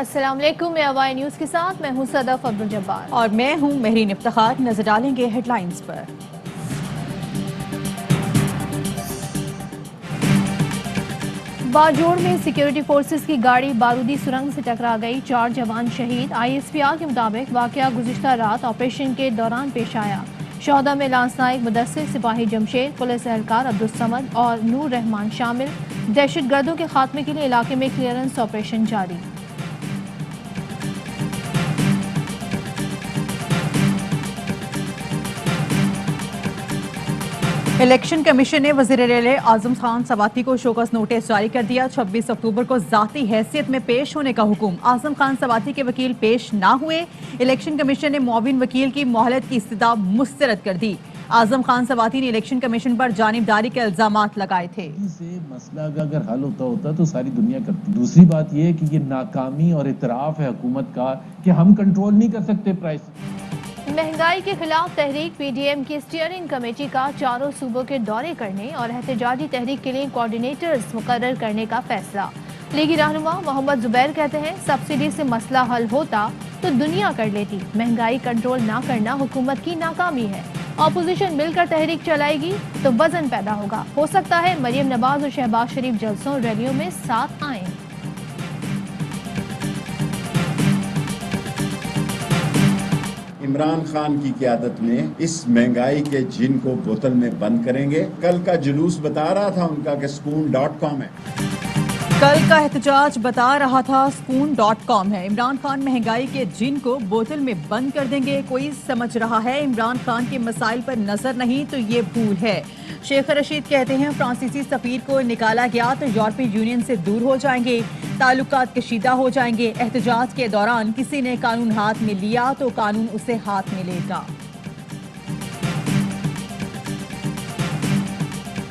السلام علیکم، میں اوائی نیوز کے ساتھ میں ہوں صدف عبدالجبار اور میں ہوں مہرین افتخار۔ نظر ڈالیں گے ہیڈ لائنز پر۔ باجوڑ میں سیکیورٹی فورسز کی گاڑی بارودی سرنگ سے ٹکرا گئی، 4 جوان شہید۔ ISPR کے مطابق واقعہ گزشتہ رات آپریشن کے دوران پیش آیا۔ شہداء میں لانس نائک مدثر، سپاہی جمشید، پولیس اہلکار عبدالصمد اور نور رحمان شامل۔ دہشت گردوں کے خاتمے کے لیے علاقے میں کلیئرنس آپریشن جاری۔ الیکشن کمیشن نے وزیر اعلی اعظم خان سواتی کو شوکاز نوٹس جاری کر دیا۔ 26 اکتوبر کو ذاتی حیثیت میں پیش ہونے کا حکم۔ اعظم خان سواتی کے وکیل پیش نہ ہوئے، الیکشن کمیشن نے معاون وکیل کی مہلت کی استدعا مسترد کر دی۔ اعظم خان سواتی نے الیکشن کمیشن پر جانبداری کے الزامات لگائے تھے۔ مسئلہ اگر حل ہوتا تو ساری دنیا کرتی۔ دوسری بات یہ کہ یہ ناکامی اور اعتراف ہے حکومت کا کہ ہم کنٹرول نہیں کر سکتے پرائس۔ مہنگائی کے خلاف تحریک PDM کی اسٹیئرنگ کمیٹی کا چاروں صوبوں کے دورے کرنے اور احتجاجی تحریک کے لیے کوارڈینیٹرز مقرر کرنے کا فیصلہ۔ لیگی رہنما محمد زبیر کہتے ہیں سبسڈی سے مسئلہ حل ہوتا تو دنیا کر لیتی، مہنگائی کنٹرول نہ کرنا حکومت کی ناکامی ہے۔ اپوزیشن مل کر تحریک چلائے گی تو وزن پیدا ہوگا، ہو سکتا ہے مریم نواز اور شہباز شریف جلسوں ریلیوں میں ساتھ آئیں۔ عمران خان کی قیادت میں اس مہنگائی کے جن کو بوتل میں بند کریں گے۔ کل کا جلوس بتا رہا تھا ان کا کہ سکون.com ہے۔ کل کا احتجاج بتا رہا تھا سکون.com ہے۔ عمران خان مہنگائی کے جن کو بوتل میں بند کر دیں گے، کوئی سمجھ رہا ہے عمران خان کے مسائل پر نظر نہیں تو یہ بھول ہے۔ شیخ رشید کہتے ہیں فرانسیسی سفیر کو نکالا گیا تو یورپی یونین سے دور ہو جائیں گے، تعلقات کشیدہ ہو جائیں گے۔ احتجاج کے دوران کسی نے قانون ہاتھ میں لیا تو قانون اسے ہاتھ میں لے گا۔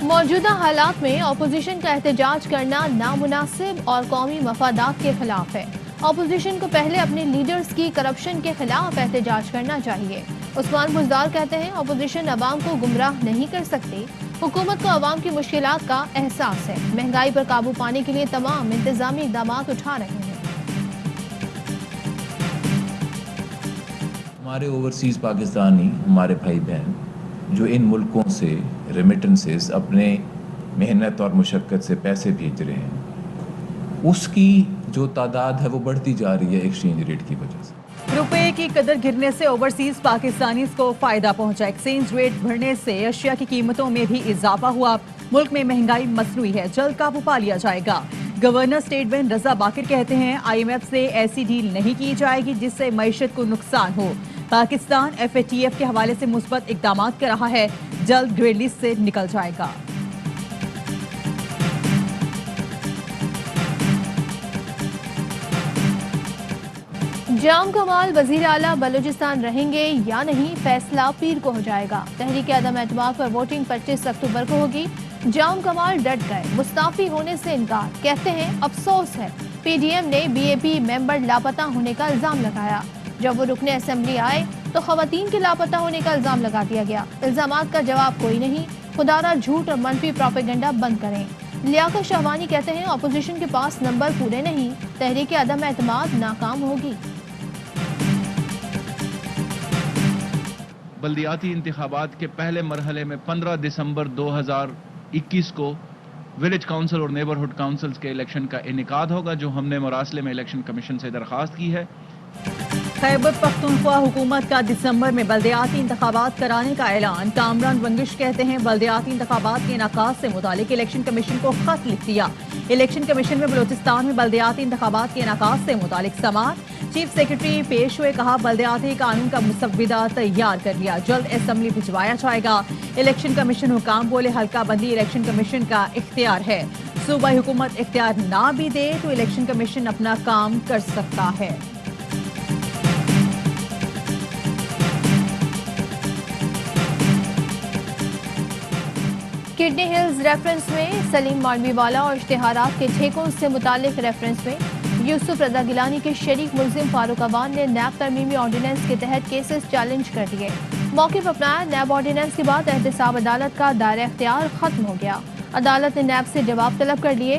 موجودہ حالات میں اپوزیشن کا احتجاج کرنا نامناسب اور قومی مفادات کے خلاف ہے۔ اپوزیشن کو پہلے اپنے لیڈرز کی کرپشن کے خلاف احتجاج کرنا چاہیے۔ عثمان بزدار کہتے ہیں اپوزیشن عوام کو گمراہ نہیں کر سکتی، حکومت کو عوام کی مشکلات کا احساس ہے، مہنگائی پر قابو پانے کے لیے تمام انتظامی اقدامات اٹھا رہے ہیں۔ ہمارے اوورسیز پاکستانی ہمارے بھائی بہن جو ان ملکوں سے ریمیٹنسز اپنے محنت اور مشقت سے پیسے بھیج رہے ہیں، اس کی جو تعداد ہے وہ بڑھتی جا رہی ہے ایکسچینج ریٹ کی وجہ سے۔ روپے کی قدر گرنے سے اوورسیز پاکستانیز کو فائدہ پہنچا۔ ایکسچینج ریٹ بڑھنے سے اشیاء کی قیمتوں میں بھی اضافہ ہوا۔ ملک میں مہنگائی مصنوعی ہے، جلد قابو پا لیا جائے گا۔ گورنر اسٹیٹ بینک رضا باقر کہتے ہیں IMF سے ایسی ڈیل نہیں کی جائے گی جس سے معیشت کو نقصان ہو۔ پاکستان FATF کے حوالے سے مثبت اقدامات کر رہا ہے، جلد گرے لسٹ سے نکل جائے گا۔ جام کمال وزیر اعلیٰ بلوچستان رہیں گے یا نہیں، فیصلہ پیر کو ہو جائے گا۔ تحریک عدم اعتماد پر ووٹنگ 25 اکتوبر کو ہوگی۔ جام کمال ڈٹ گئے، مستعفی ہونے سے انکار، کہتے ہیں افسوس ہے PDM نے BAP ممبر لاپتہ ہونے کا الزام لگایا۔ جب وہ رکن اسمبلی آئے تو خواتین کے لاپتہ ہونے کا الزام لگا دیا گیا۔ الزامات کا جواب کوئی نہیں، خدارہ جھوٹ اور منفی پروپیگنڈا بند کریں۔ لیاقت شہوانی کہتے ہیں اپوزیشن کے پاس نمبر پورے نہیں، تحریک عدم اعتماد ناکام ہوگی۔ بلدیاتی انتخابات کے پہلے مرحلے میں 15 دسمبر 2021 کو ولیج کاؤنسل اور نیبرہڈ کاؤنسلز کے الیکشن کا انعقاد ہوگا، جو ہم نے مراسلے میں الیکشن کمیشن سے درخواست کی ہے۔ خیبر پختونخوا حکومت کا دسمبر میں بلدیاتی انتخابات کرانے کا اعلان۔ کامران ونگش کہتے ہیں بلدیاتی انتخابات کے انعقاد سے متعلق الیکشن کمیشن کو خط لکھ دیا۔ الیکشن کمیشن میں بلوچستان میں بلدیاتی انتخابات کے انعقاد سے متعلق سماعت۔ چیف سیکرٹری پیش ہوئے، کہا بلدیاتی قانون کا مسودہ تیار کر لیا، جلد اسمبلی بھجوایا جائے گا۔ الیکشن کمیشن حکام بولے حلقہ بندی الیکشن کمیشن کا اختیار ہے، صوبائی حکومت اختیار نہ بھی دے تو الیکشن کمیشن اپنا کام کر سکتا ہے۔ کڈنی ہلز ریفرنس میں سلیم مانوی والا اور اشتہارات کے ٹھیکوں سے متعلق ریفرنس میں یوسف رضا گیلانی کے شریک ملزم فاروق اوان نے نیب ترمیمی آرڈیننس کے تحت کیسز چیلنج کر دیے۔ موقف اپنایا، نیب آرڈیننس کے بعد احتساب عدالت کا دائرہ اختیار ختم ہو گیا۔ عدالت نے نیب سے جواب طلب کر لیے۔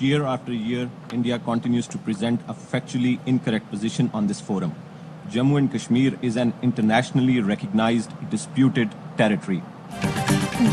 Year after year, India continues to present a factually incorrect position on this forum. Jammu and Kashmir is an internationally recognized disputed territory.